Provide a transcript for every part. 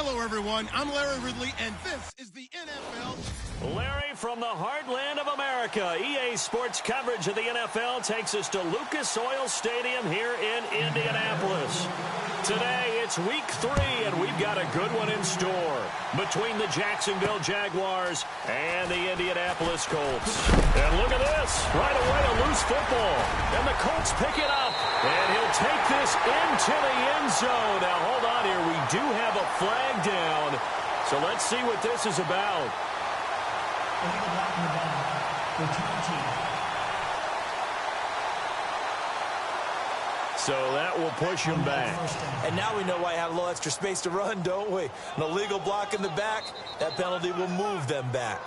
Hello, everyone. I'm Larry Ridley, and this is the NFL. Larry from the heartland of America. EA Sports coverage of the NFL takes us to Lucas Oil Stadium here in Indianapolis. Today, it's week 3, and we've got a good one in store between the Jacksonville Jaguars and the Indianapolis Colts. And look at this. Right away, a loose football. And the Colts pick it up. And he'll take this into the end zone. Now, hold on here. We do have a flag down. So let's see what this is about. So that will push him back. And now we know why I had a little extra space to run, don't we? An illegal block in the back. That penalty will move them back.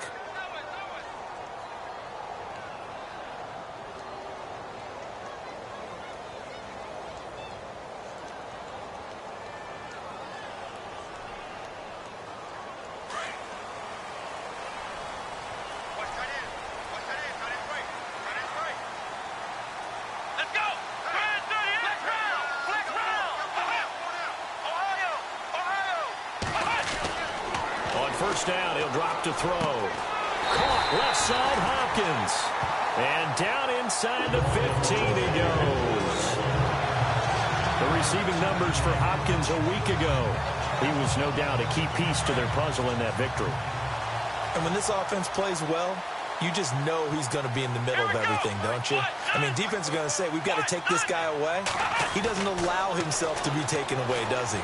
First down, he'll drop to throw. Caught left side, Hopkins. And down inside the 15 he goes. The receiving numbers for Hopkins a week ago. He was no doubt a key piece to their puzzle in that victory. And when this offense plays well, you just know he's going to be in the middle of everything, don't you? I mean, defense is going to say, we've got to take this guy away. He doesn't allow himself to be taken away, does he?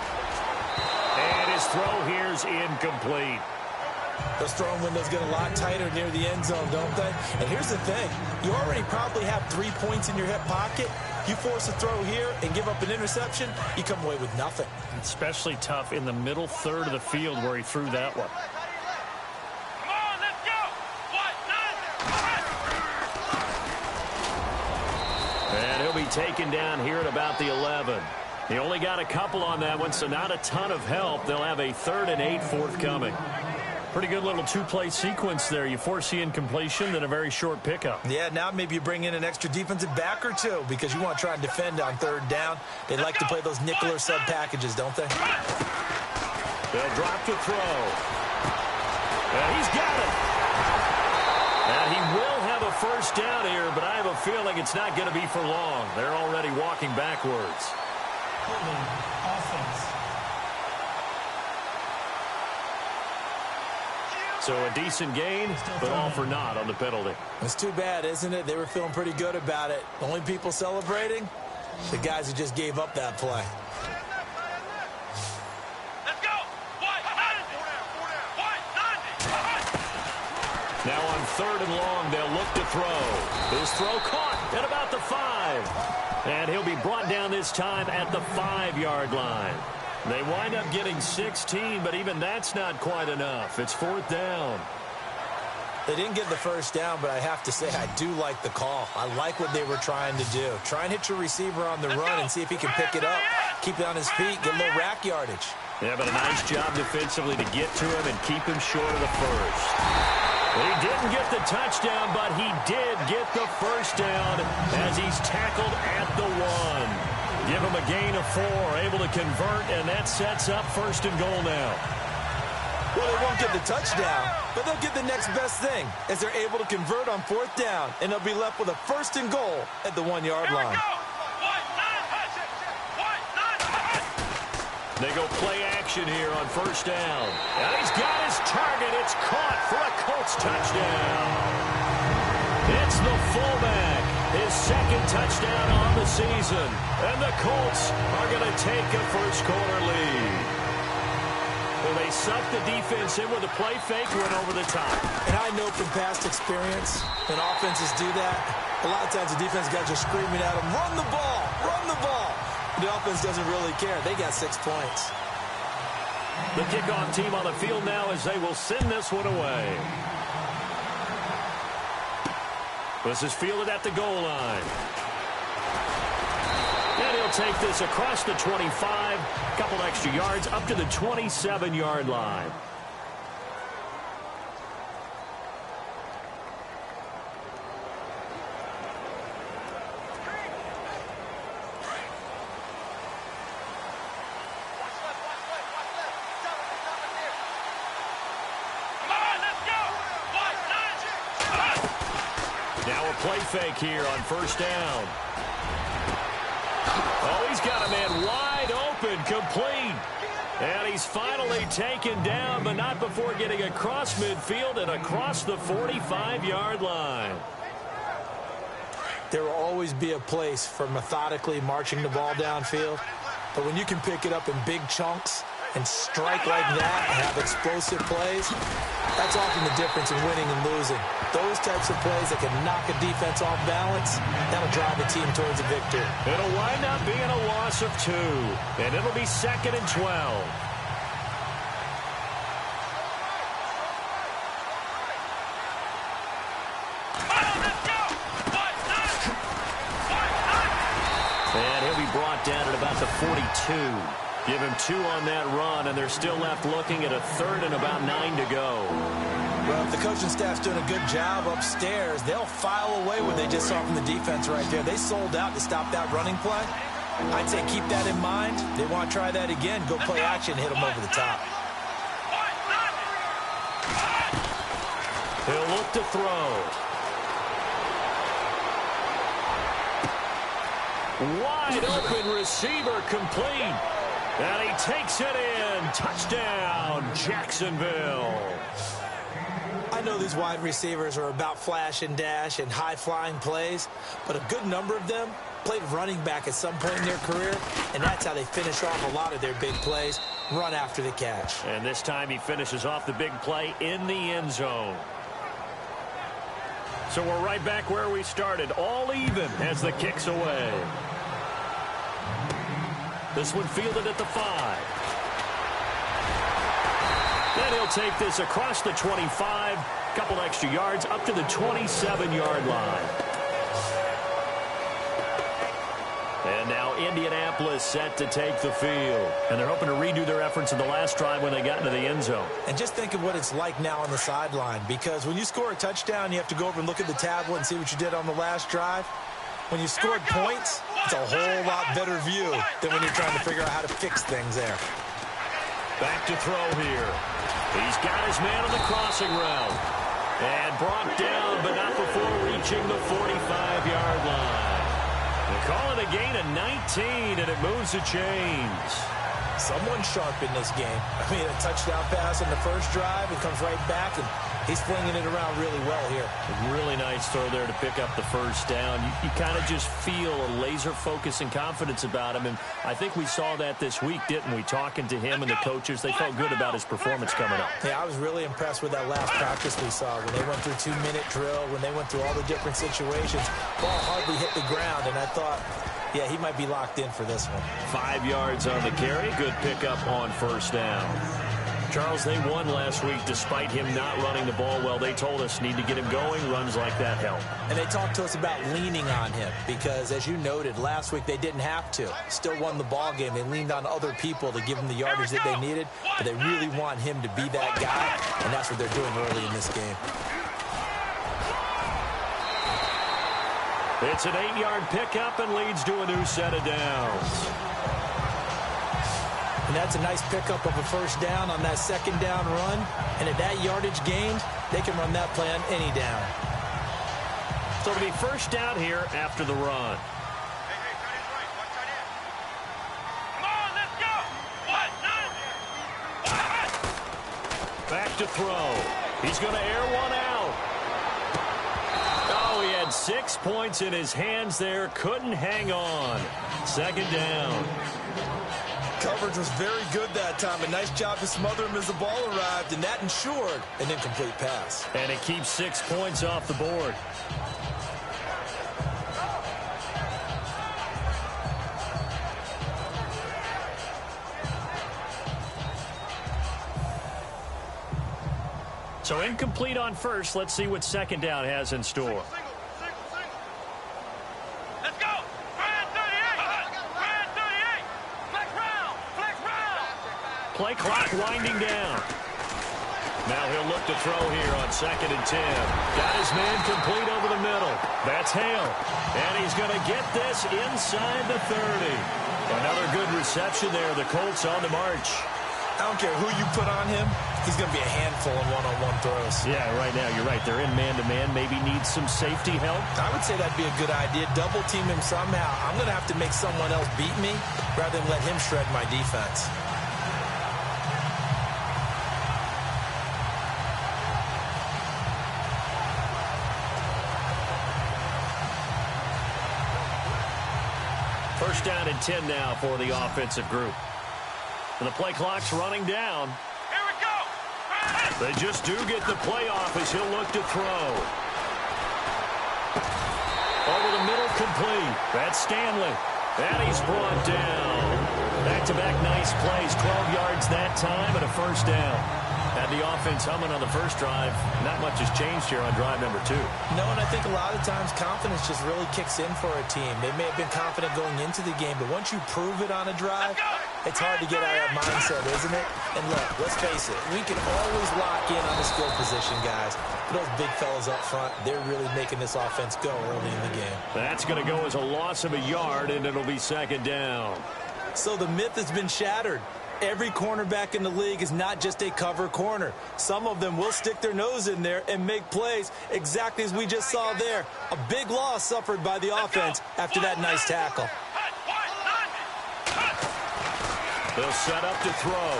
And his throw here's incomplete. Those throwing windows get a lot tighter near the end zone, don't they? And here's the thing. You already probably have 3 points in your hip pocket. You force a throw here and give up an interception, you come away with nothing. Especially tough in the middle third of the field where he threw that one. Come on, let's go! And he'll be taken down here at about the 11. He only got a couple on that one, so not a ton of help. They'll have a 3rd and 8 forthcoming. Pretty good little 2-play sequence there. You force the incompletion, then a very short pickup. Yeah, now maybe you bring in an extra defensive back or two because you want to try and defend on 3rd down. They like to play those nickel or sub packages, don't they? They'll drop to throw. And he's got it. And he will have a first down here, but I have a feeling it's not going to be for long. They're already walking backwards. Offense. So a decent gain, but all for naught on the penalty. It's too bad, isn't it? They were feeling pretty good about it. The only people celebrating, the guys who just gave up that play. Let's go! Now on 3rd and long, they'll look to throw. His throw caught at about the 5. And he'll be brought down this time at the 5-yard line. They wind up getting 16, but even that's not quite enough. It's 4th down. They didn't get the first down, but I have to say I do like the call. I like what they were trying to do. Try and hit your receiver on the run and see if he can pick it up. Keep it on his feet, get a little rack yardage. Yeah, but a nice job defensively to get to him and keep him short of the first. He didn't get the touchdown, but he did get the first down as he's tackled at the 1. Give him a gain of 4, able to convert, and that sets up 1st and goal now. Well, they won't get the touchdown, but they'll get the next best thing as they're able to convert on 4th down, and they'll be left with a 1st and goal at the 1-yard line. They go play action here on 1st down. And he's got his target. It's caught for a Colts touchdown. It's the fullback. His 2nd touchdown on the season. And the Colts are going to take a first-quarter lead. Well, they suck the defense in with a play fake, went over the top. And I know from past experience, when offenses do that, a lot of times the defense guys are screaming at them, run the ball, run the ball. The offense doesn't really care. They got 6 points. The kickoff team on the field now as they will send this one away. This is fielded at the goal line. And he'll take this across the 25, a couple extra yards up to the 27-yard line. play fake here on first down. Oh, he's got a man wide open, complete. And he's finally taken down, but not before getting across midfield and across the 45-yard line. There will always be a place for methodically marching the ball downfield, but when you can pick it up in big chunks and strike like that and have explosive plays, that's often the difference in winning and losing. Those types of plays that can knock a defense off balance, that'll drive a team towards a victory. It'll wind up being a loss of 2, and it'll be 2nd and 12. And he'll be brought down at about the 42. Give him 2 on that run, and they're still left looking at a 3rd and about 9 to go. Well, if the coaching staff's doing a good job upstairs, they'll file away what they just saw from the defense right there. They sold out to stop that running play. I'd say keep that in mind. They want to try that again. Go play action, hit them over the top. He'll look to throw. Wide open receiver complete. And he takes it in. Touchdown, Jacksonville. I know these wide receivers are about flash and dash and high-flying plays, but a good number of them played running back at some point in their career, and that's how they finish off a lot of their big plays, run after the catch. And this time he finishes off the big play in the end zone. So we're right back where we started, all even as the kick's away. This one fielded at the 5. Then he'll take this across the 25, couple extra yards up to the 27-yard line. And now Indianapolis set to take the field. And they're hoping to redo their efforts in the last drive when they got into the end zone. And just think of what it's like now on the sideline, because when you score a touchdown, you have to go over and look at the tablet and see what you did on the last drive. When you scored points, it's a whole lot better view than when you're trying to figure out how to fix things there. Back to throw here. He's got his man on the crossing route. And brought down, but not before reaching the 45-yard line. They call it a gain of 19, and it moves the chains. Someone sharp in this game. I mean, a touchdown pass on the first drive, and comes right back, and he's flinging it around really well here. A really nice throw there to pick up the first down. You kind of just feel a laser focus and confidence about him, and I think we saw that this week, didn't we? Talking to him and the coaches, they felt good about his performance coming up. Yeah, I was really impressed with that last practice we saw when they went through 2-minute drill, when they went through all the different situations. Ball hardly hit the ground, and I thought, yeah, he might be locked in for this one. 5 yards on the carry. Good pickup on first down. Charles, they won last week despite him not running the ball well. They told us need to get him going. Runs like that help. And they talked to us about leaning on him because, as you noted, last week they didn't have to. Still won the ball game. They leaned on other people to give them the yardage that they needed, but they really want him to be that guy, and that's what they're doing early in this game. It's an 8-yard pickup and leads to a new set of downs. And that's a nice pickup of a first down on that second down run. And at that yardage gained, they can run that play on any down. So it'll be first down here after the run. Come on, let's go. Back to throw. He's going to air one out. Oh, he had 6 points in his hands there. Couldn't hang on. Second down. Coverage was very good that time. A nice job to smother him as the ball arrived, and that ensured an incomplete pass. And it keeps 6 points off the board. So incomplete on first. Let's see what second down has in store. Let's go. Brand 38. Brand 38. Flex round. Flex round. Play clock winding down. Now he'll look to throw here on 2nd and 10. Got his man complete over the middle. That's Hale. And he's going to get this inside the 30. Another good reception there. The Colts on the march. I don't care who you put on him, he's going to be a handful in one-on-one throws. Yeah, right now, you're right. They're in man-to-man, maybe needs some safety help. I would say that'd be a good idea. Double team him somehow. I'm going to have to make someone else beat me rather than let him shred my defense. First down and 10 now for the offensive group. And the play clock's running down. Here we go. They just do get the play off as he'll look to throw. Over the middle, complete. That's Stanley. And he's brought down. Back-to-back nice plays. 12 yards that time and a first down. Had the offense humming on the first drive. Not much has changed here on drive number 2. No, and I think a lot of times confidence just really kicks in for a team. They may have been confident going into the game, but once you prove it on a drive, it's hard to get out of that mindset, isn't it? And look, let's face it, we can always lock in on the skill position, guys. But those big fellas up front, they're really making this offense go early in the game. That's going to go as a loss of a yard, and it'll be second down. So the myth has been shattered. Every cornerback in the league is not just a cover corner. Some of them will stick their nose in there and make plays exactly as we just saw there. A big loss suffered by the offense after that nice tackle. They'll set up to throw.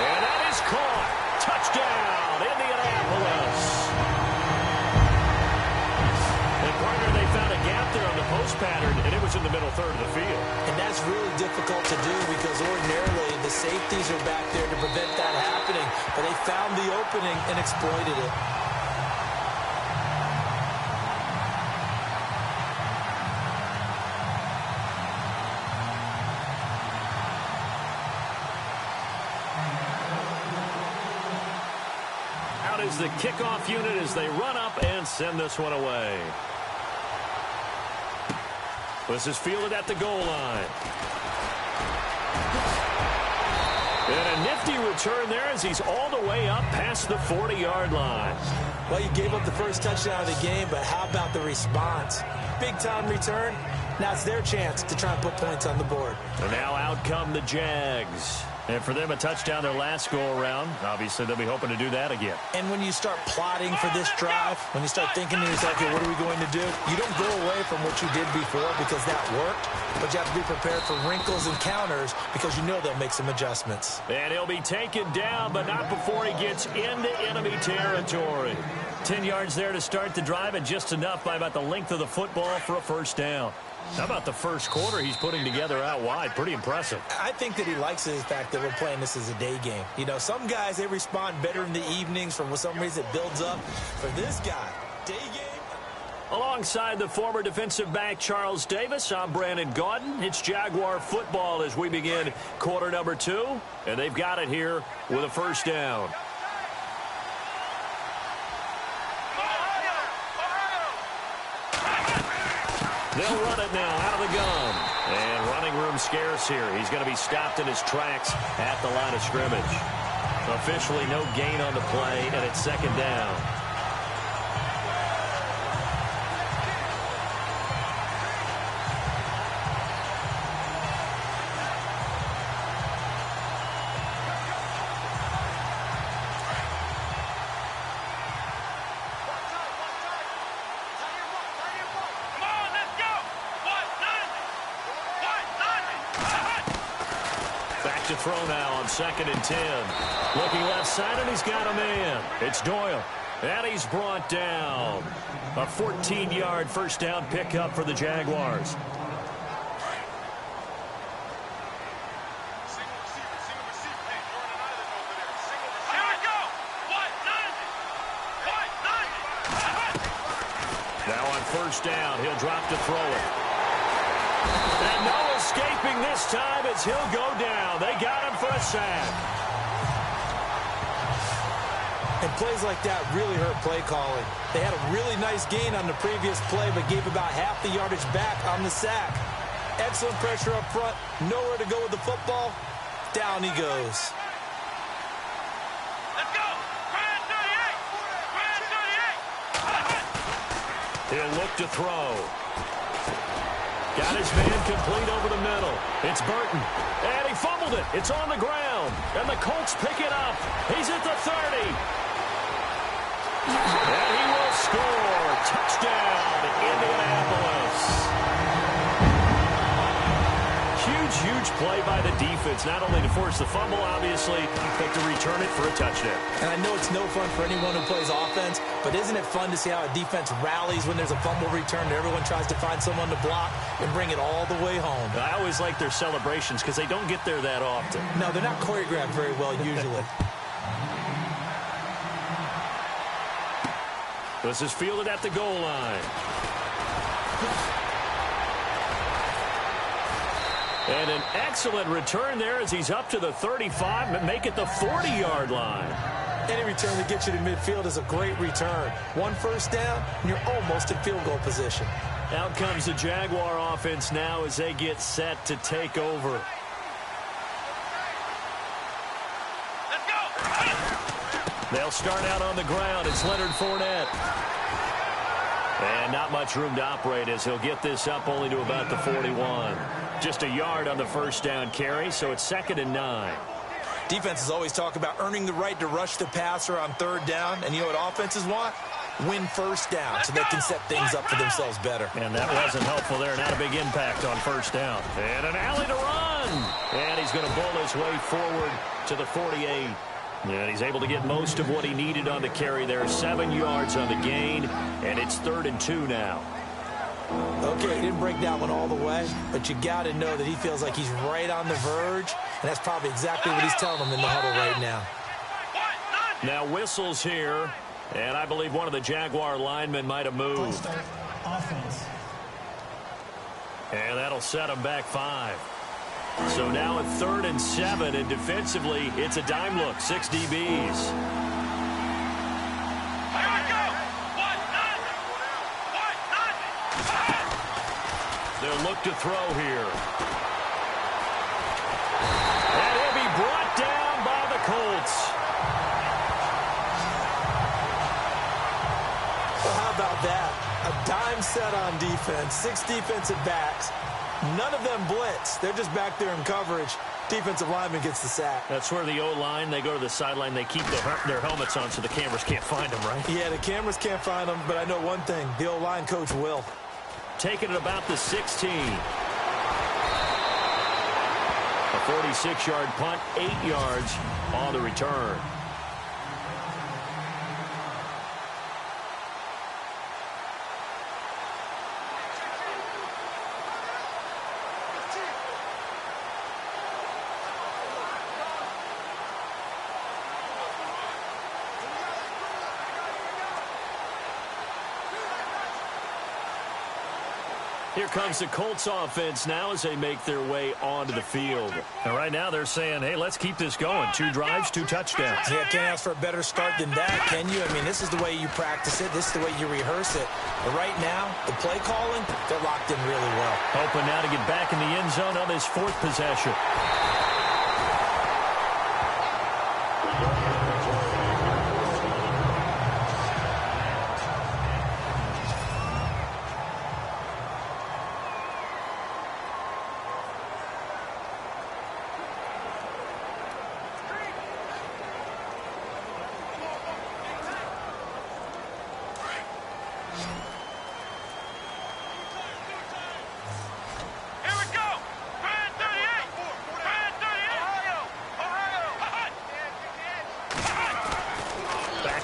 And that is caught. Touchdown, Indianapolis. And partner, they found a gap there on the post pattern, and it was in the middle third of the field. And that's really difficult to do because ordinarily the safeties are back there to prevent that happening. But they found the opening and exploited it. Out is the kickoff unit as they run up and send this one away. This is fielded at the goal line. And a nifty return there as he's all the way up past the 40-yard line. Well, you gave up the first touchdown of the game, but how about the response? Big-time return. Now it's their chance to try and put points on the board. And now out come the Jags. And for them, a touchdown their last go-around. Obviously, they'll be hoping to do that again. And when you start plotting for this drive, when you start thinking to yourself, okay, what are we going to do? You don't go away from what you did before because that worked, but you have to be prepared for wrinkles and counters because you know they'll make some adjustments. And he'll be taken down, but not before he gets into enemy territory. 10 yards there to start the drive, and just enough by about the length of the football for a first down. How about the first quarter he's putting together out wide? Pretty impressive. I think that he likes the fact that we're playing this as a day game. You know, some guys, they respond better in the evenings for some reason it builds up. For this guy, day game. Alongside the former defensive back Charles Davis, I'm Brandon Gaudin. It's Jaguar football as we begin quarter number 2. And they've got it here with a first down. They'll run it now out of the gun. And running room scarce here. He's going to be stopped in his tracks at the line of scrimmage. Officially no gain on the play, and it's second down. To throw now on 2nd and 10. Looking left side, and he's got a man. It's Doyle. And he's brought down. A 14-yard first down pickup for the Jaguars. Now on first down, he'll drop to throw it. And no escaping this time as he'll go down. They got him for a sack. And plays like that really hurt play calling. They had a really nice gain on the previous play, but gave about half the yardage back on the sack. Excellent pressure up front. Nowhere to go with the football. Down he goes. Let's go. Brand 38. Brand 38. He'll look to throw. Got his man complete over the middle. It's Burton. And he fumbled it. It's on the ground. And the Colts pick it up. He's at the 30. And he will score. Touchdown, Indianapolis. Huge play by the defense, not only to force the fumble, obviously, but to return it for a touchdown. And I know it's no fun for anyone who plays offense, but isn't it fun to see how a defense rallies when there's a fumble return and everyone tries to find someone to block and bring it all the way home? I always like their celebrations because they don't get there that often. No, they're not choreographed very well usually. This is fielded at the goal line. And an excellent return there as he's up to the 35, and make it the 40-yard line. Any return that gets you to midfield is a great return. One first down, and you're almost in field goal position. Out comes the Jaguar offense now as they get set to take over. Let's go. They'll start out on the ground. It's Leonard Fournette. And not much room to operate as he'll get this up only to about the 41. Just a yard on the first down carry, so it's 2nd and 9. Defenses always talk about earning the right to rush the passer on third down, and you know what offenses want? Win first down so they can set things up for themselves better. And that wasn't helpful there. Not a big impact on first down. And an alley to run. And he's going to bull his way forward to the 48. And he's able to get most of what he needed on the carry there. 7 yards on the gain, and it's 3rd and 2 now. Okay, he didn't break that one all the way, but you got to know that he feels like he's right on the verge, and that's probably exactly what he's telling them in the huddle right now. Now whistles here, and I believe one of the Jaguar linemen might have moved. Offense. And that'll set him back 5. So now at 3rd and 7, and defensively, it's a dime look, 6 DBs. They'll look to throw here. And he'll be brought down by the Colts. Well, how about that? A dime set on defense, 6 defensive backs. None of them blitz. They're just back there in coverage. Defensive lineman gets the sack. That's where the O-line, they go to the sideline, they keep their helmets on so the cameras can't find them, right? Yeah, the cameras can't find them, but I know one thing. The O-line coach will. Taking it about the 16. A 46-yard punt, 8 yards on the return. Here comes the Colts offense now as they make their way onto the field. And right now they're saying, hey, let's keep this going. 2 drives, 2 touchdowns. Yeah, can't ask for a better start than that, can you? I mean, this is the way you practice it. This is the way you rehearse it. But right now, the play calling, they're locked in really well. Hoping now to get back in the end zone on his 4th possession.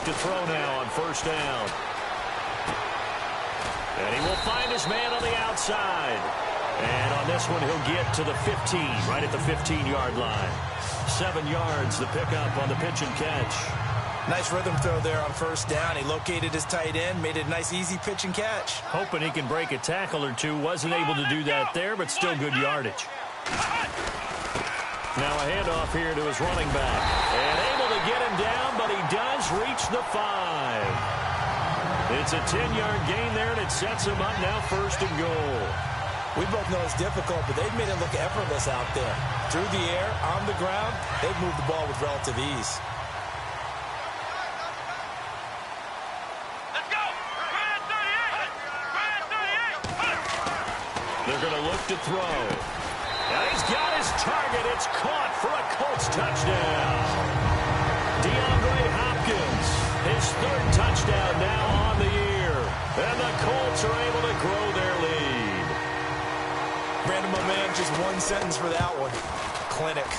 To throw now on first down. And he will find his man on the outside. And on this one, he'll get to the 15, right at the 15-yard line. 7 yards, the pickup on the pitch and catch. Nice rhythm throw there on first down. He located his tight end, made it a nice, easy pitch and catch. Hoping he can break a tackle or two. Wasn't able to do that there, but still good yardage. Now a handoff here to his running back. And able to get him down, but he does reach the 5. It's a 10-yard gain there, and it sets him up now 1st and goal. We both know it's difficult, but they've made it look effortless out there. Through the air, on the ground, they've moved the ball with relative ease. They're going to look to throw. And he's got his target. It's caught for a Colts touchdown. DeAndre Hopkins, his third touchdown now on the year. And the Colts are able to grow their lead. Brandon, my man, just one sentence for that one. Clinic.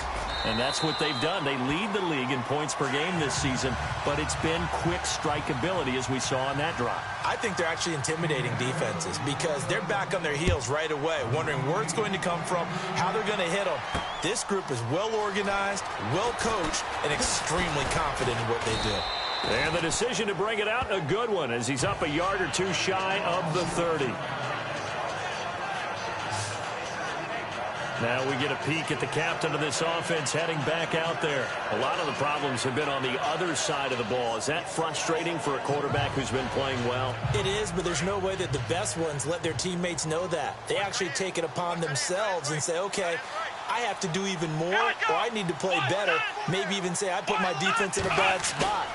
And that's what they've done. They lead the league in points per game this season, but it's been quick strikeability as we saw on that drive. I think they're actually intimidating defenses because they're back on their heels right away, wondering where it's going to come from, how they're going to hit them. This group is well organized, well coached, and extremely confident in what they do. And the decision to bring it out, a good one, as he's up a yard or two shy of the 30. Now we get a peek at the captain of this offense heading back out there. A lot of the problems have been on the other side of the ball. Is that frustrating for a quarterback who's been playing well? It is, but there's no way that the best ones let their teammates know that. They actually take it upon themselves and say, okay, I have to do even more, or I need to play better. Maybe even say, I put my defense in a bad spot.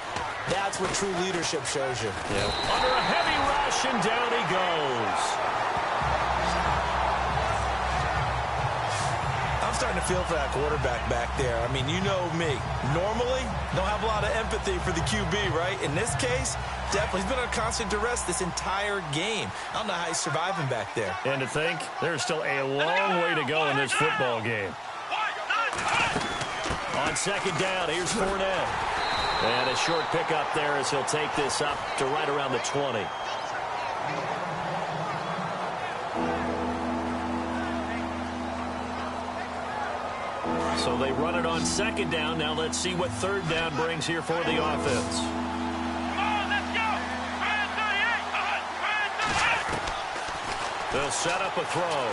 That's what true leadership shows you. Yep. Under a heavy rush, and down he goes. I'm starting to feel for that quarterback back there. I mean, you know me. Normally, don't have a lot of empathy for the QB, right? In this case, definitely. He's been on constant duress this entire game. I don't know how he's surviving back there. And to think, there's still a long way to go in this football game. On second down, here's Fournette. And a short pickup there as he'll take this up to right around the 20. So they run it on second down. Now let's see what third down brings here for the offense. Come on, let's go. Man 38. They'll set up a throw.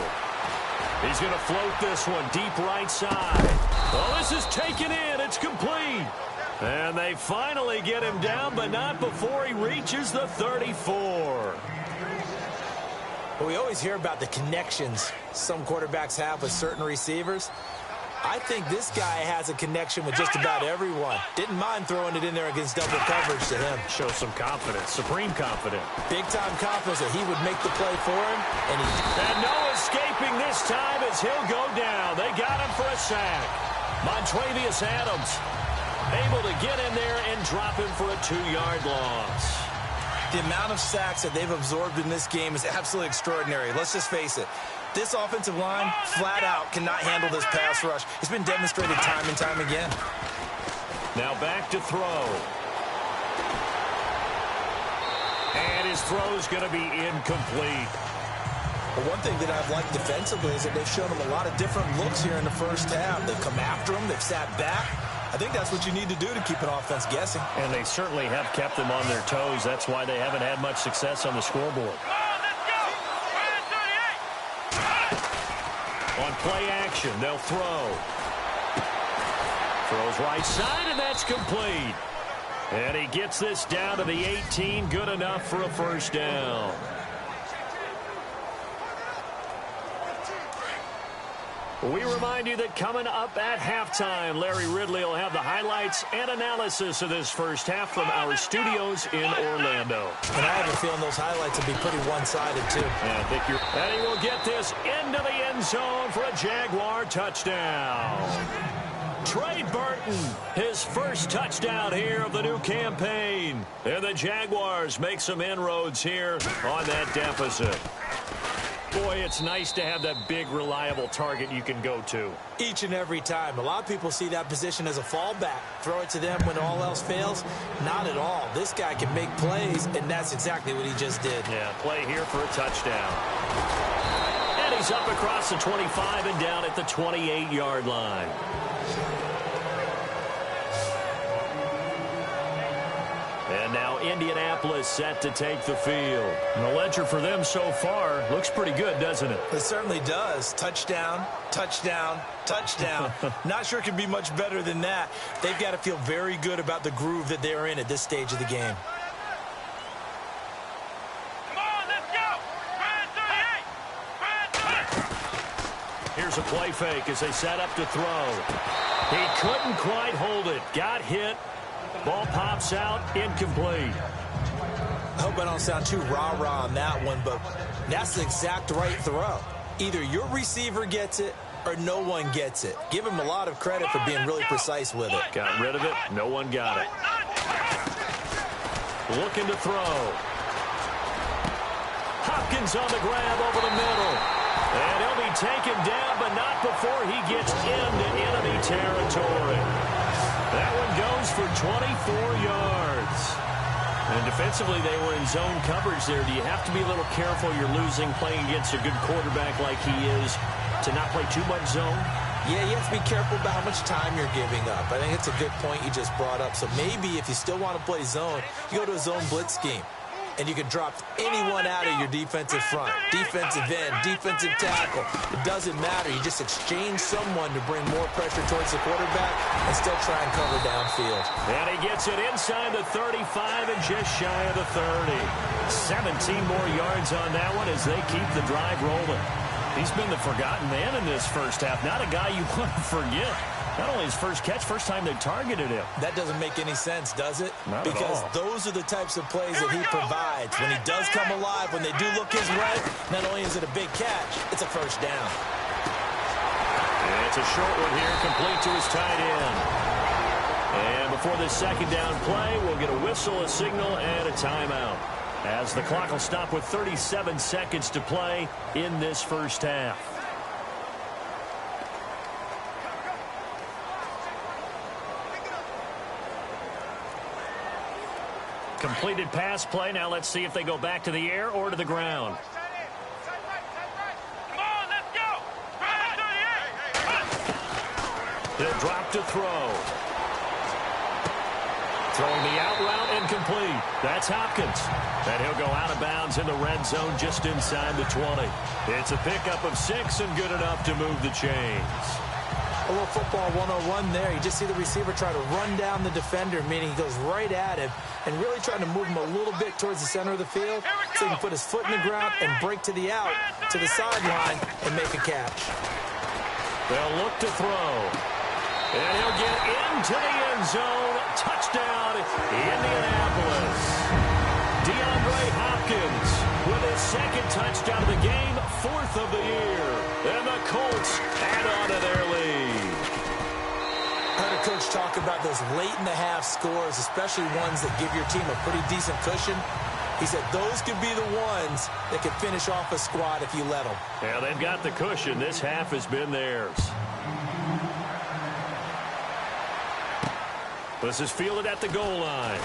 He's going to float this one deep right side. Oh, this is taken in. It's complete. And they finally get him down, but not before he reaches the 34. Well, we always hear about the connections some quarterbacks have with certain receivers. I think this guy has a connection with just about everyone. Didn't mind throwing it in there against double coverage to him. Shows some confidence, supreme confidence. Big-time confidence that he would make the play for him, and he did. And no escaping this time as he'll go down. They got him for a sack. Montravius Adams able to get in there and drop him for a 2-yard loss. The amount of sacks that they've absorbed in this game is absolutely extraordinary. Let's just face it. This offensive line, flat out, cannot handle this pass rush. It's been demonstrated time and time again. Now back to throw. And his throw's going to be incomplete. But one thing that I've liked defensively is that they've shown him a lot of different looks here in the first half. They've come after him. They've sat back. I think that's what you need to do to keep an offense guessing. And they certainly have kept them on their toes. That's why they haven't had much success on the scoreboard. On play action, they'll throw. Throws right side, and that's complete. And he gets this down to the 18. Good enough for a first down. We remind you that coming up at halftime, Larry Ridley will have the highlights and analysis of this first half from our studios in Orlando. And I have a feeling those highlights will be pretty one-sided, too. And I think and he will get this into the end zone for a Jaguar touchdown. Trey Burton, his first touchdown here of the new campaign. And the Jaguars make some inroads here on that deficit. Boy, it's nice to have that big, reliable target you can go to. Each and every time. A lot of people see that position as a fallback. Throw it to them when all else fails. Not at all. This guy can make plays, and that's exactly what he just did. Yeah, play here for a touchdown. And he's up across the 25 and down at the 28-yard line. And now Indianapolis set to take the field. And the ledger for them so far looks pretty good, doesn't it? It certainly does. Touchdown, touchdown, touchdown. Not sure it can be much better than that. They've got to feel very good about the groove that they're in at this stage of the game. Come on, let's go. Man 38. Here's a play fake as they set up to throw. He couldn't quite hold it. Got hit. Ball pops out, incomplete. I hope I don't sound too rah-rah on that one, but that's the exact right throw. Either your receiver gets it or no one gets it. Give him a lot of credit for being really precise with it. Got rid of it. No one got it. Looking to throw. Hopkins on the grab over the middle. And he'll be taken down, but not before he gets into enemy territory. That one goes for 24 yards. And defensively, they were in zone coverage there. Do you have to be a little careful? You're losing playing against a good quarterback like he is to not play too much zone? Yeah, you have to be careful about how much time you're giving up. I think it's a good point you just brought up. So maybe if you still want to play zone, you go to a zone blitz scheme. And you can drop anyone out of your defensive front. Defensive end, defensive tackle. It doesn't matter. You just exchange someone to bring more pressure towards the quarterback and still try and cover downfield. And he gets it inside the 35 and just shy of the 30. 17 more yards on that one as they keep the drive rolling. He's been the forgotten man in this first half. Not a guy you want to forget. Not only his first catch, first time they targeted him. That doesn't make any sense, does it? Not because at all. Those are the types of plays that he provides. When he does come alive, when they do look his way, not only is it a big catch, it's a first down. And it's a short one here, complete to his tight end. And before this second down play, we'll get a whistle, a signal, and a timeout. As the clock will stop with 37 seconds to play in this first half. Completed pass play. Now let's see if they go back to the air or to the ground. Come on, let's go. He'll drop to throw. Throwing the out route incomplete. That's Hopkins. And he'll go out of bounds in the red zone just inside the 20. It's a pickup of 6 and good enough to move the chains. A little football 101 there. You just see the receiver try to run down the defender, meaning he goes right at him and really trying to move him a little bit towards the center of the field so he can put his foot in the ground and break to the out, to the sideline, and make a catch. They'll look to throw. And he'll get into the end zone. Touchdown, Indianapolis. DeAndre Hopkins with his second touchdown of the game, 4th of the year. And the Colts add on to their lead. I heard a coach talk about those late-in-the-half scores, especially ones that give your team a pretty decent cushion. He said those could be the ones that could finish off a squad if you let them. Yeah, they've got the cushion. This half has been theirs. This is fielded at the goal line.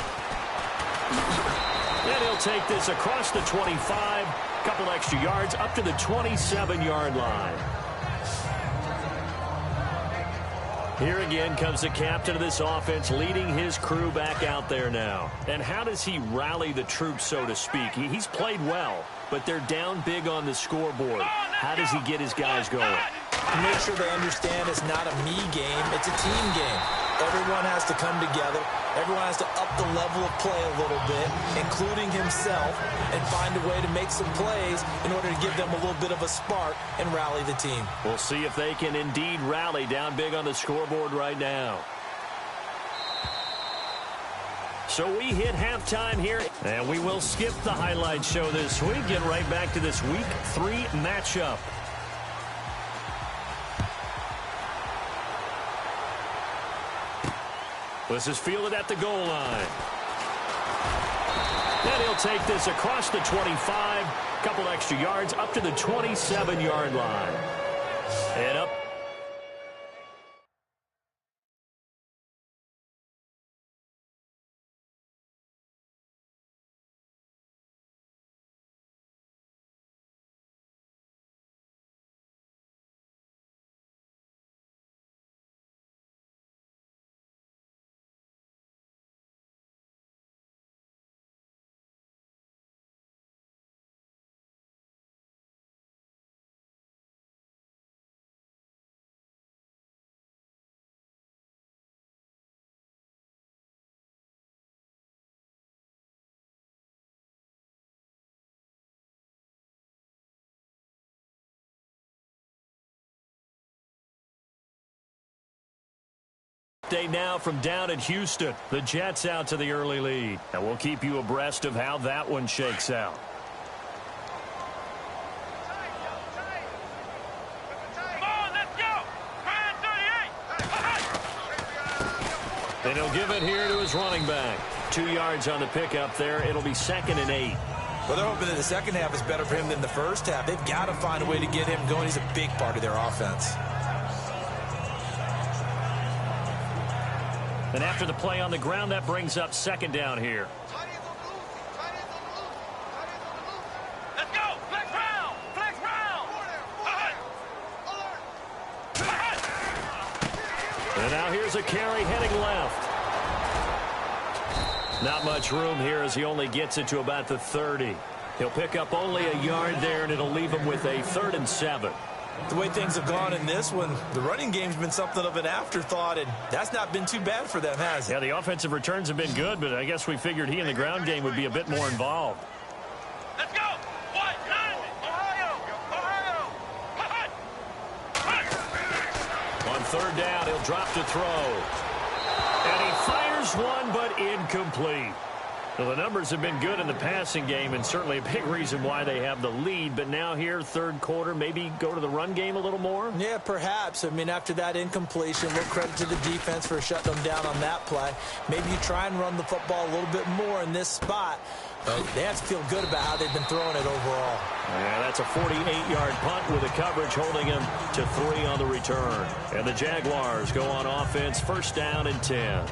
And he'll take this across the 25. Couple extra yards up to the 27-yard line. Here again comes the captain of this offense leading his crew back out there now. And how does he rally the troops, so to speak? He's played well, but they're down big on the scoreboard. How does he get his guys going? To make sure they understand it's not a me game, it's a team game. Everyone has to come together. Everyone has to up the level of play a little bit, including himself, and find a way to make some plays in order to give them a little bit of a spark and rally the team. We'll see if they can indeed rally down big on the scoreboard right now. So we hit halftime here, and we will skip the highlight show this week. Get right back to this Week 3 matchup. This is fielded at the goal line. And he'll take this across the 25. Couple extra yards up to the 27-yard line. And up. Day now from down in Houston. The Jets out to the early lead. And we'll keep you abreast of how that one shakes out. And he'll give it here to his running back. 2 yards on the pickup there. It'll be 2nd and 8. Well, they're hoping that the second half is better for him than the first half. They've got to find a way to get him going. He's a big part of their offense. And after the play on the ground, that brings up 2nd down here. Let's go. Flex round. Flex round. And now here's a carry heading left. Not much room here as he only gets it to about the 30. He'll pick up only a yard there, and it'll leave him with a 3rd and 7. The way things have gone in this one, the running game's been something of an afterthought, and that's not been too bad for them, has it? Yeah, the offensive returns have been good, but I guess we figured he in the ground game would be a bit more involved. Let's go. 1-9. Ohio. On 3rd down, he'll drop to throw. And he fires one, but incomplete. Well, the numbers have been good in the passing game, and certainly a big reason why they have the lead. But now here, 3rd quarter, maybe go to the run game a little more? Yeah, perhaps. I mean, after that incompletion, a little credit to the defense for shutting them down on that play. Maybe you try and run the football a little bit more in this spot. But they have to feel good about how they've been throwing it overall. Yeah, that's a 48-yard punt with the coverage holding him to 3 on the return. And the Jaguars go on offense, 1st down and 10.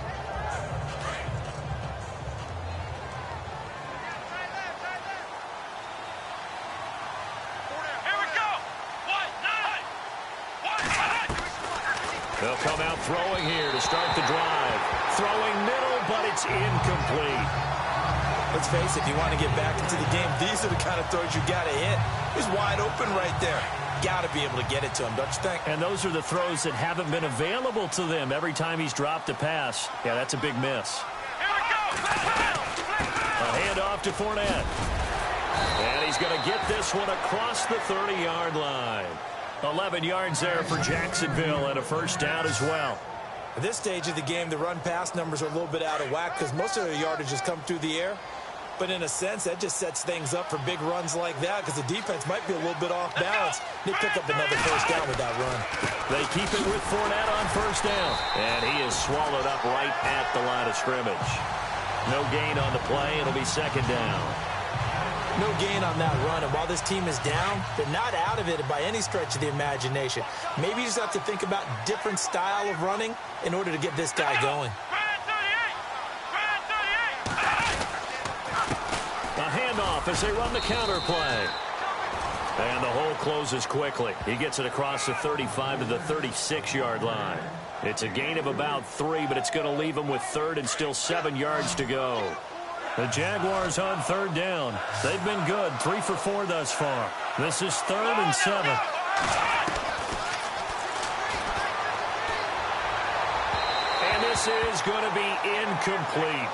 They'll come out throwing here to start the drive. Throwing middle, but it's incomplete. Let's face it, if you want to get back into the game, these are the kind of throws you got to hit. He's wide open right there. Got to be able to get it to him, don't you think? And those are the throws that haven't been available to them every time he's dropped a pass. Yeah, that's a big miss. Here we go. A handoff to Fournette. And he's going to get this one across the 30-yard line. 11 yards there for Jacksonville and a 1st down as well. At this stage of the game, the run-pass numbers are a little bit out of whack because most of their yardage has come through the air. But in a sense, that just sets things up for big runs like that because the defense might be a little bit off balance. They pick up another 1st down with that run. They keep it with Fournette on 1st down. And he is swallowed up right at the line of scrimmage. No gain on the play. It'll be 2nd down. No gain on that run, and while this team is down, they're not out of it by any stretch of the imagination. Maybe you just have to think about different style of running in order to get this guy going. A handoff as they run the counter play. And the hole closes quickly. He gets it across the 35 to the 36-yard line. It's a gain of about 3, but it's going to leave him with 3rd and still 7 yards to go. The Jaguars on 3rd down. They've been good, 3 for 4 thus far. This is 3rd and 7. And this is going to be incomplete.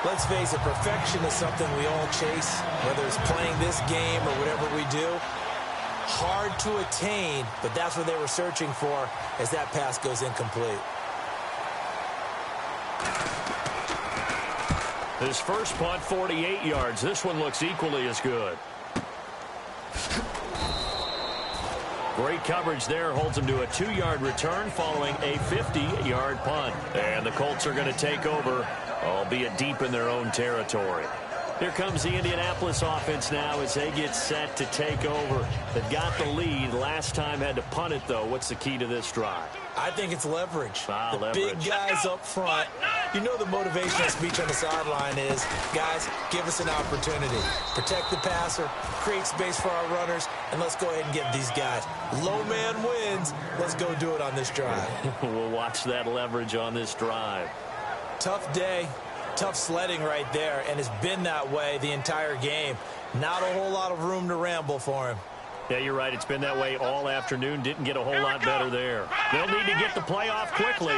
Let's face it, perfection is something we all chase, whether it's playing this game or whatever we do. Hard to attain, but that's what they were searching for as that pass goes incomplete. His first punt, 48 yards. This one looks equally as good. Great coverage there. Holds him to a 2-yard return following a 50-yard punt. And the Colts are going to take over, albeit deep in their own territory. Here comes the Indianapolis offense now as they get set to take over. They've got the lead. Last time had to punt it, though. What's the key to this drive? I think it's leverage. Leverage. Big guys up front. You know the motivational speech on the sideline is, guys, give us an opportunity. Protect the passer, create space for our runners, and let's go ahead and get these guys. Low man wins. Let's go do it on this drive. We'll watch that leverage on this drive. Tough day. Tough sledding right there, and it's been that way the entire game. Not a whole lot of room to ramble for him. Yeah, you're right. It's been that way all afternoon. Didn't get a whole lot better there. They'll need to get the play off quickly.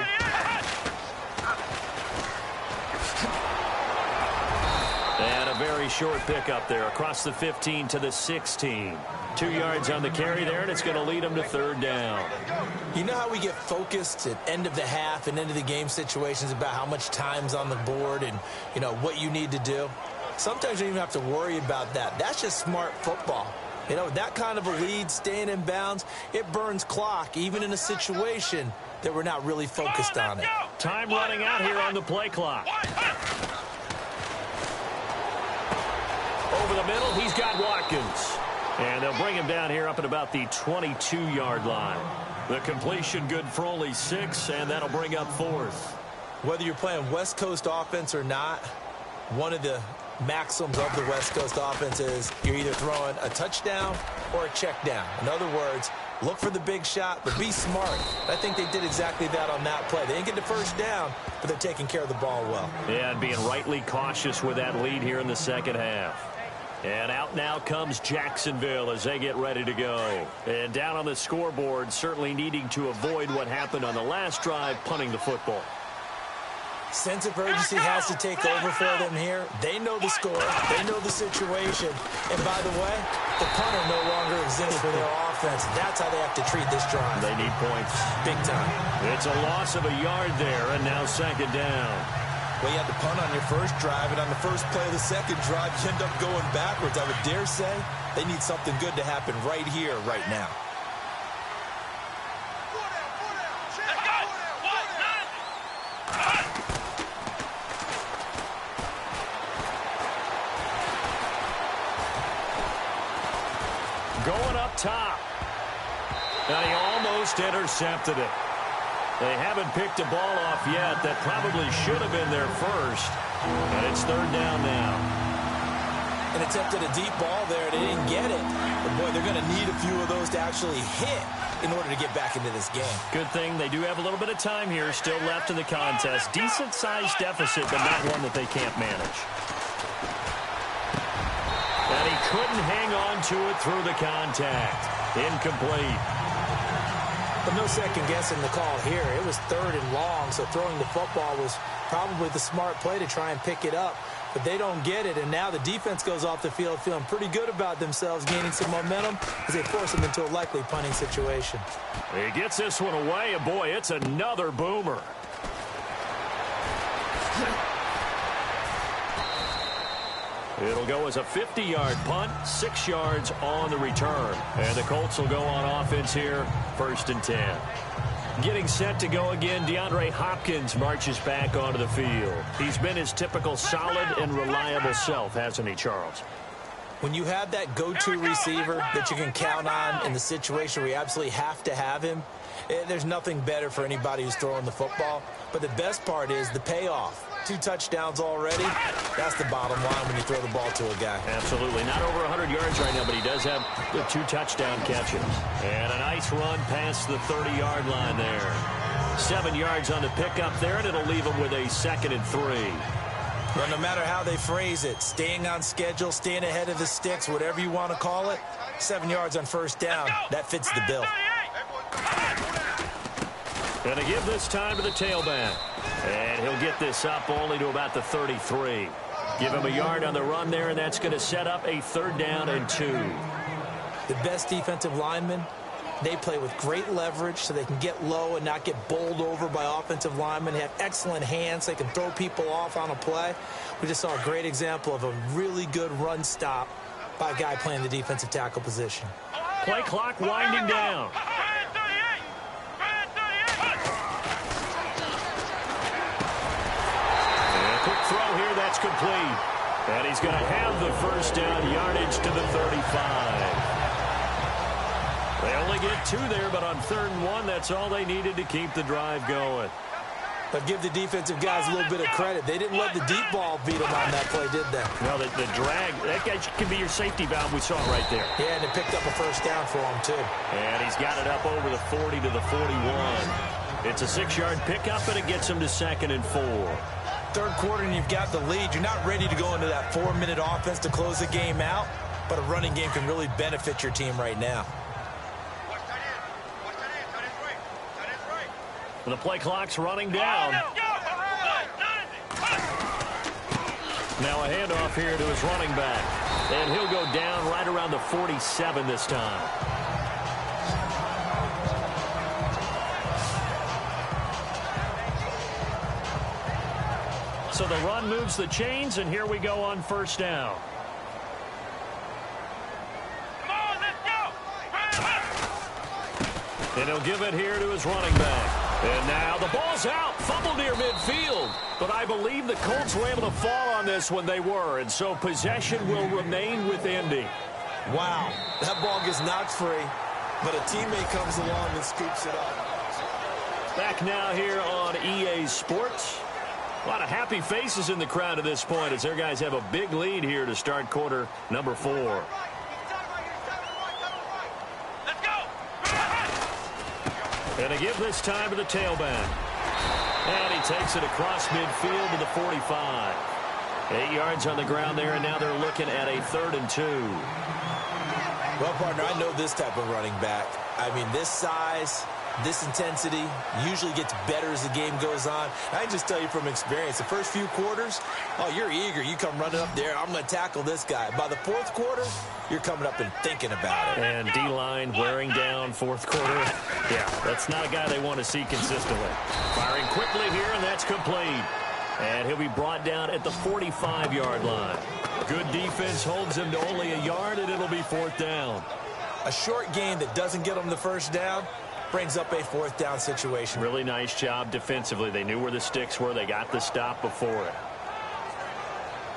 And a very short pickup there across the 15 to the 16. 2 yards on the carry there, and it's going to lead them to 3rd down. You know how we get focused at end of the half and end of the game situations about how much time's on the board and, you know, what you need to do? Sometimes you don't even have to worry about that. That's just smart football. You know, that kind of a lead, staying in bounds, it burns clock, even in a situation that we're not really focused on it. Time running out here on the play clock. Over the middle, he's got Watkins. And they'll bring him down here up at about the 22-yard line. The completion good for only 6, and that'll bring up 4th. Whether you're playing West Coast offense or not, one of the maxims of the West Coast offense is you're either throwing a touchdown or a check down. In other words, look for the big shot, but be smart. I think they did exactly that on that play. They didn't get the first down, but they're taking care of the ball well. Yeah, and being rightly cautious with that lead here in the second half. And out now comes Jacksonville as they get ready to go. And down on the scoreboard, certainly needing to avoid what happened on the last drive, punting the football. Sense of urgency has to take over for them here. They know the score. They know the situation. And by the way, the punter no longer exists for their offense. That's how they have to treat this drive. They need points. Big time. It's a loss of a yard there, and now second down. Well, you had to punt on your first drive, and on the first play of the second drive, you end up going backwards. I would dare say they need something good to happen right here, right now. Going up top. And he almost intercepted it. They haven't picked a ball off yet. That probably should have been their first. And it's third down now. And attempted a deep ball there. They didn't get it. But, boy, they're going to need a few of those to actually hit in order to get back into this game. Good thing they do have a little bit of time here still left in the contest. Decent-sized deficit, but not one that they can't manage. And he couldn't hang on to it through the contact. Incomplete. But no second guessing the call here. It was third and long, so throwing the football was probably the smart play to try and pick it up. But they don't get it, and now the defense goes off the field feeling pretty good about themselves, gaining some momentum as they force them into a likely punting situation. He gets this one away, and boy, it's another boomer. It'll go as a 50-yard punt, 6 yards on the return. And the Colts will go on offense here, 1st and 10. Getting set to go again, DeAndre Hopkins marches back onto the field. He's been his typical solid and reliable self, hasn't he, Charles? When you have that go-to receiver that you can count on in the situation where you absolutely have to have him, there's nothing better for anybody who's throwing the football. But the best part is the payoff. 2 touchdowns already. That's the bottom line when you throw the ball to a guy. Absolutely. Not over 100 yards right now, but he does have the 2 touchdown catches. And a nice run past the 30-yard line there. 7 yards on the pickup there, and it'll leave him with a 2nd and 3. Well, no matter how they phrase it, staying on schedule, staying ahead of the sticks, whatever you want to call it, 7 yards on first down, that fits the bill. Going to give this time to the tailback. And he'll get this up only to about the 33. Give him a yard on the run there, and that's going to set up a 3rd down and 2. The best defensive linemen, they play with great leverage so they can get low and not get bowled over by offensive linemen. They have excellent hands. They can throw people off on a play. We just saw a great example of a really good run stop by a guy playing the defensive tackle position. Play clock winding down. Quick throw here, that's complete. And he's going to have the first down, yardage to the 35. They only get 2 there, but on 3rd and 1, that's all they needed to keep the drive going. But give the defensive guys a little bit of credit. They didn't let the deep ball beat them on that play, did they? No, the drag, that guy can be your safety valve. We saw it right there. Yeah, and it picked up a first down for him, too. And he's got it up over the 40 to the 41. It's a 6-yard pickup, and it gets him to 2nd and 4. 3rd quarter, and you've got the lead. You're not ready to go into that 4-minute offense to close the game out, but a running game can really benefit your team right now. The play clock's running down. Now a handoff here to his running back. And he'll go down right around the 47 this time. So the run moves the chains, and here we go on 1st down. And he'll give it here to his running back. And now the ball's out. Fumble near midfield. But I believe the Colts were able to fall on this when they were. And so possession will remain with Indy. Wow. That ball gets knocked free. But a teammate comes along and scoops it up. Back now here on EA Sports. A lot of happy faces in the crowd at this point as their guys have a big lead here to start quarter number 4. Let's go. And they give this time to the tailback. And he takes it across midfield to the 45. 8 yards on the ground there, and now they're looking at a 3rd and 2. Well, partner, I know this type of running back. I mean, this size, this intensity usually gets better as the game goes on. I can just tell you from experience, the first few quarters, oh, you're eager. You come running up there, I'm going to tackle this guy. By the 4th quarter, you're coming up and thinking about it. And D-line wearing down 4th quarter. Yeah, that's not a guy they want to see consistently. Firing quickly here, and that's complete. And he'll be brought down at the 45-yard line. Good defense holds him to only a yard, and it'll be 4th down. A short gain that doesn't get them the first down brings up a 4th down situation. Really nice job defensively. They knew where the sticks were. They got the stop before it.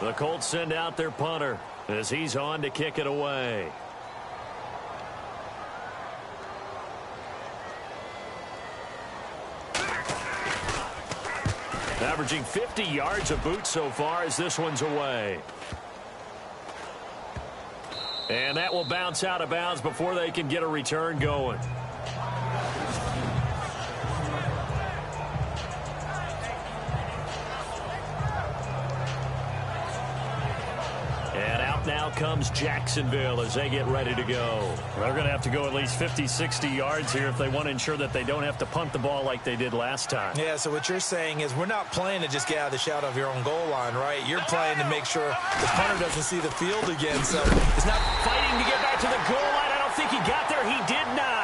The Colts send out their punter as he's on to kick it away. Averaging 50 yards a boot so far as this one's away. And that will bounce out of bounds before they can get a return going. And out now comes Jacksonville as they get ready to go. They're going to have to go at least 50, 60 yards here if they want to ensure that they don't have to punt the ball like they did last time. Yeah, so what you're saying is we're not playing to just get out of the shadow of your own goal line, right? You're playing to make sure the punter doesn't see the field again. So it's not fighting to get back to the goal line. I don't think he got there. He did not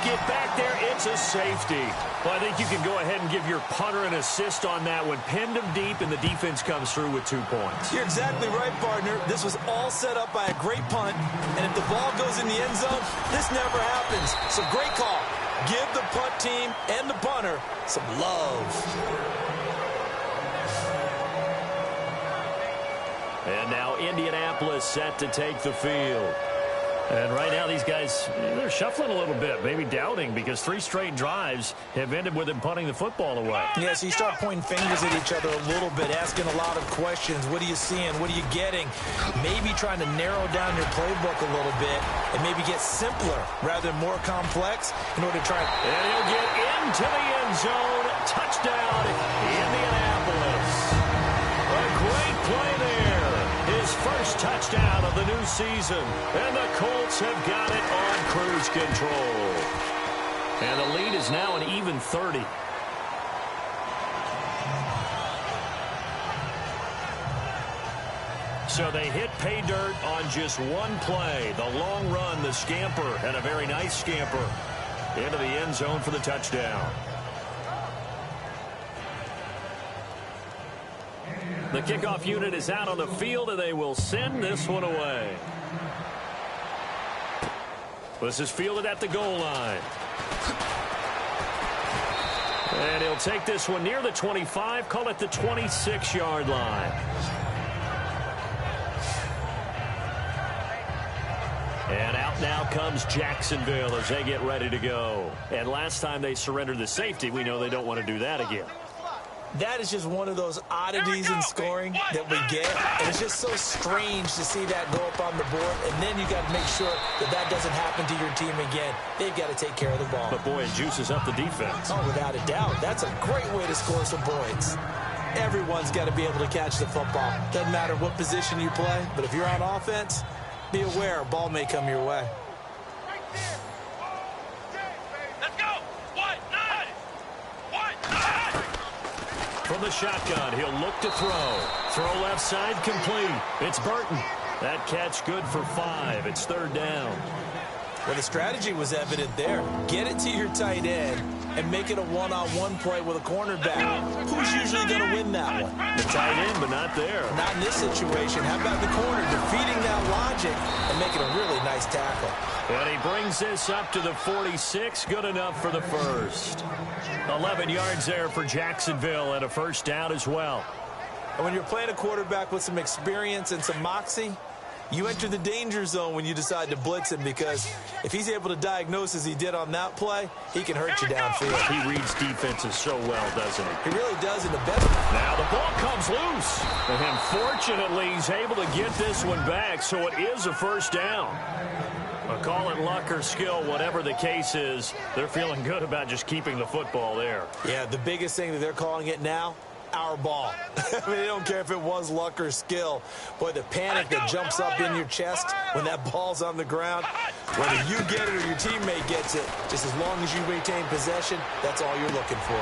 get back there. It's a safety. Well, I think you can go ahead and give your punter an assist on that one. Pinned him deep, and the defense comes through with 2 points. You're exactly right, partner. This was all set up by a great punt, and if the ball goes in the end zone, this never happens. So great call. Give the punt team and the punter some love. And now Indianapolis set to take the field. And right now these guys, they're shuffling a little bit, maybe doubting, because 3 straight drives have ended with them punting the football away. Yeah, so you start pointing fingers at each other a little bit, asking a lot of questions. What are you seeing? What are you getting? Maybe trying to narrow down your playbook a little bit and maybe get simpler rather than more complex in order to try. And he'll get into the end zone. Touchdown, Indianapolis. A great play there. His first touchdown of the new season. And the Colts have got it on cruise control. And the lead is now an even 30. So they hit pay dirt on just one play. The long run, the scamper, and a very nice scamper into the end zone for the touchdown. The kickoff unit is out on the field, and they will send this one away. This is fielded at the goal line. And he'll take this one near the 25, call it the 26-yard line. And out now comes Jacksonville as they get ready to go. And last time they surrendered the safety, we know they don't want to do that again. That is just one of those oddities in scoring that we get. And it's just so strange to see that go up on the board. And then you got to make sure that that doesn't happen to your team again. They've got to take care of the ball. But, boy, it juices up the defense. Oh, without a doubt. That's a great way to score some points. Everyone's got to be able to catch the football. Doesn't matter what position you play. But if you're on offense, be aware a ball may come your way. From the shotgun, he'll look to throw. Throw left side, complete. It's Burton. That catch good for 5. It's 3rd down. Well, the strategy was evident there. Get it to your tight end, and make it a one-on-one play with a cornerback. Who's usually going to win that one? The tight end, but not there. Not in this situation. How about the corner defeating that logic and making a really nice tackle? And he brings this up to the 46. Good enough for the first. 11 yards there for Jacksonville and a first down as well. And when you're playing a quarterback with some experience and some moxie, you enter the danger zone when you decide to blitz him, because if he's able to diagnose as he did on that play, he can hurt you downfield. He reads defenses so well, doesn't he? He really does in the best. Now the ball comes loose. And fortunately, he's able to get this one back, so it is a first down. Call it luck or skill, whatever the case is, they're feeling good about just keeping the football there. Yeah, the biggest thing that they're calling it now, our ball. I mean, they don't care if it was luck or skill. Boy, the panic that jumps up in your chest when that ball's on the ground, whether you get it or your teammate gets it, just as long as you maintain possession, that's all you're looking for.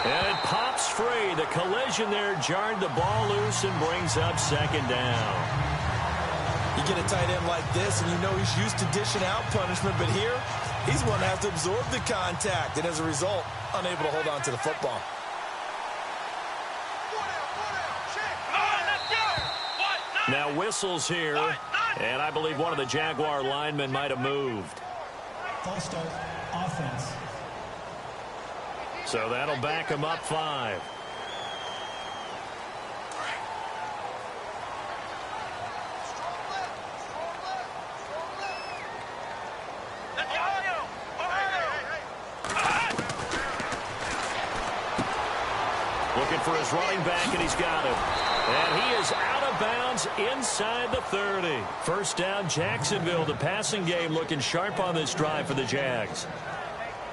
And it pops free. The collision there jarred the ball loose and brings up second down. You get a tight end like this, and you know he's used to dishing out punishment, but here, he's one that has to absorb the contact, and as a result, unable to hold on to the football. Now whistles here, and I believe one of the Jaguar linemen might have moved. False start, offense. So that'll back him up 5. Looking for his running back, and he's got him. And he is out of bounds inside the 30. First down, Jacksonville. The passing game looking sharp on this drive for the Jags.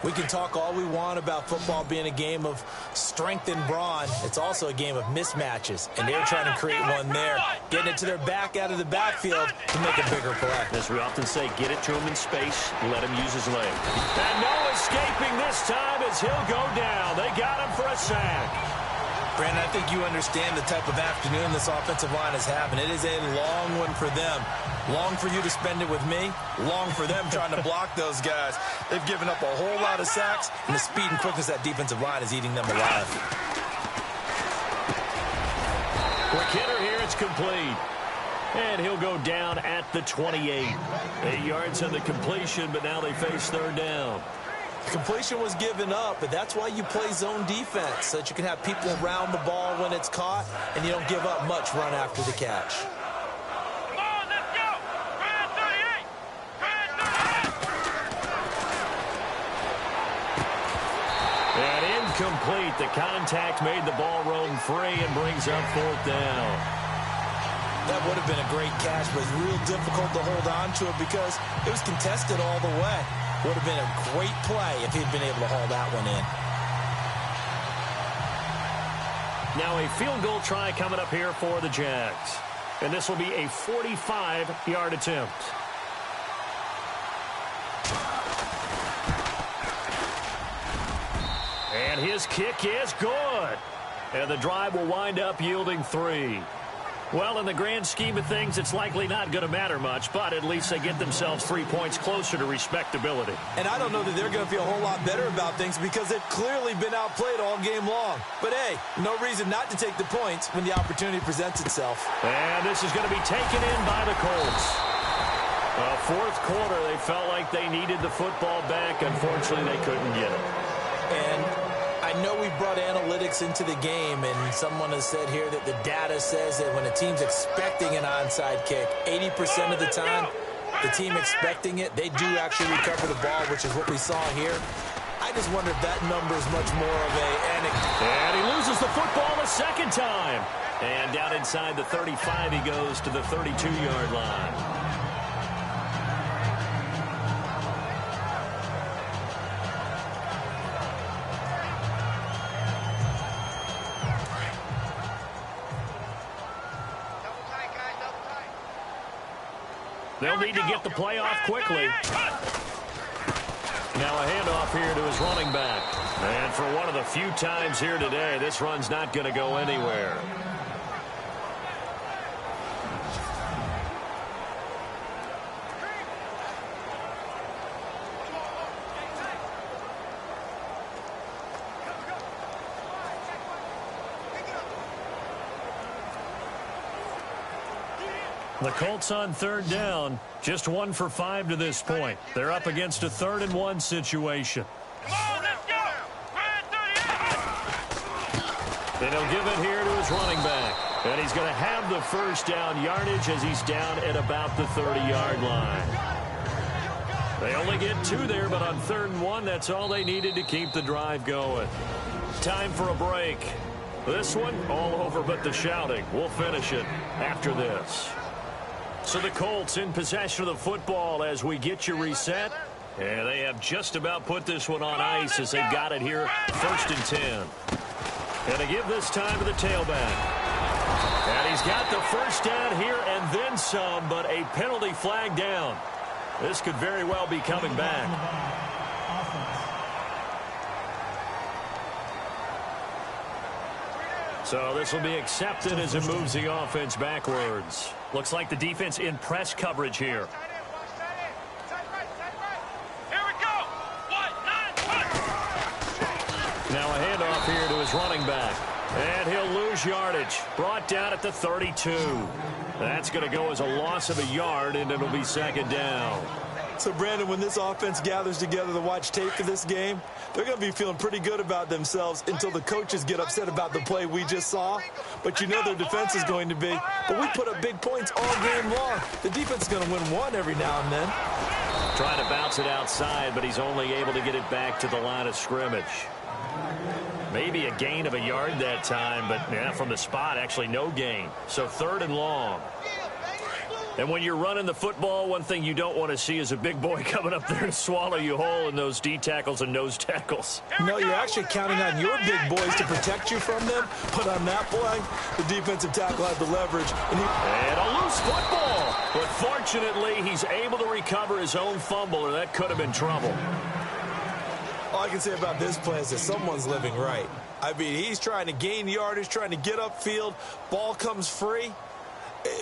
We can talk all we want about football being a game of strength and brawn. It's also a game of mismatches, and they're trying to create one there, getting it to their back out of the backfield to make a bigger play. As we often say, get it to him in space, let him use his leg. And no escaping this time as he'll go down. They got him for a sack. Brandon, I think you understand the type of afternoon this offensive line is having. It is a long one for them. Long for you to spend it with me. Long for them trying to block those guys. They've given up a whole lot of sacks, and the speed and quickness of that defensive line is eating them alive. Quick hitter here, it's complete. And he'll go down at the 28. 8 yards on the completion, but now they face third down. Completion was given up, but that's why you play zone defense, so that you can have people around the ball when it's caught, and you don't give up much run after the catch. Come on, let's go! Brand 38! Brand 38! And incomplete. The contact made the ball roam free and brings up fourth down. That would have been a great catch, but it's real difficult to hold on to it because it was contested all the way. Would have been a great play if he'd been able to haul that one in. Now a field goal try coming up here for the Jags. And this will be a 45-yard attempt. And his kick is good. And the drive will wind up yielding 3. Well, in the grand scheme of things, it's likely not going to matter much, but at least they get themselves 3 points closer to respectability. And I don't know that they're going to feel a whole lot better about things because they've clearly been outplayed all game long. But, hey, no reason not to take the points when the opportunity presents itself. And this is going to be taken in by the Colts. Fourth quarter, they felt like they needed the football back. Unfortunately, they couldn't get it. And I know we brought analytics into the game, and someone has said here that the data says that when a team's expecting an onside kick, 80% of the time, the team expecting it, they do actually recover the ball, which is what we saw here. I just wonder if that number is much more of a anecdote. And he loses the football a second time. And down inside the 35, he goes to the 32-yard line. They'll need to get the play off quickly. Now a handoff here to his running back. And for one of the few times here today, this run's not going to go anywhere. The Colts on third down, just 1 for 5 to this point. They're up against a 3rd-and-1 situation. Come on, let's go! And he'll give it here to his running back. And he's going to have the first down yardage as he's down at about the 30-yard line. They only get 2 there, but on 3rd and 1, that's all they needed to keep the drive going. Time for a break. This one, all over but the shouting. We'll finish it after this. So the Colts in possession of the football as we get you reset. And they have just about put this one on ice as they've got it here, 1st and 10. And they give this time to the tailback. And he's got the first down here and then some, but a penalty flag down. This could very well be coming back. So this will be accepted as it moves the offense backwards. Looks like the defense in press coverage here. Here we go! Now a handoff here to his running back. And he'll lose yardage. Brought down at the 32. That's going to go as a loss of a yard, and it'll be 2nd down. So, Brandon, when this offense gathers together to watch tape for this game, they're going to be feeling pretty good about themselves until the coaches get upset about the play we just saw. But you know their defense is going to be. But we put up big points all game long. The defense is going to win one every now and then. Trying to bounce it outside, but he's only able to get it back to the line of scrimmage. Maybe a gain of a yard that time, but yeah, from the spot, actually no gain. So 3rd and long. And when you're running the football, one thing you don't want to see is a big boy coming up there to swallow you whole in those D tackles and nose tackles. No, you're actually counting on your big boys to protect you from them. But on that play, the defensive tackle had the leverage. And a loose football. But fortunately, he's able to recover his own fumble, or that could have been trouble. All I can say about this play is that someone's living right. I mean, he's trying to gain yardage, trying to get upfield. Ball comes free.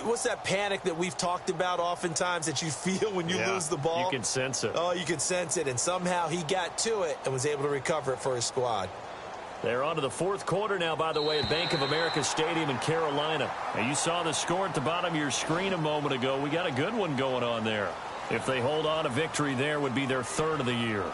What's that panic that we've talked about oftentimes that you feel when you lose the ball? You can sense it. Oh, you can sense it. And somehow he got to it and was able to recover it for his squad. They're on to the 4th quarter now, by the way, at Bank of America Stadium in Carolina. And you saw the score at the bottom of your screen a moment ago. We got a good one going on there. If they hold on, a victory there would be their 3rd of the year.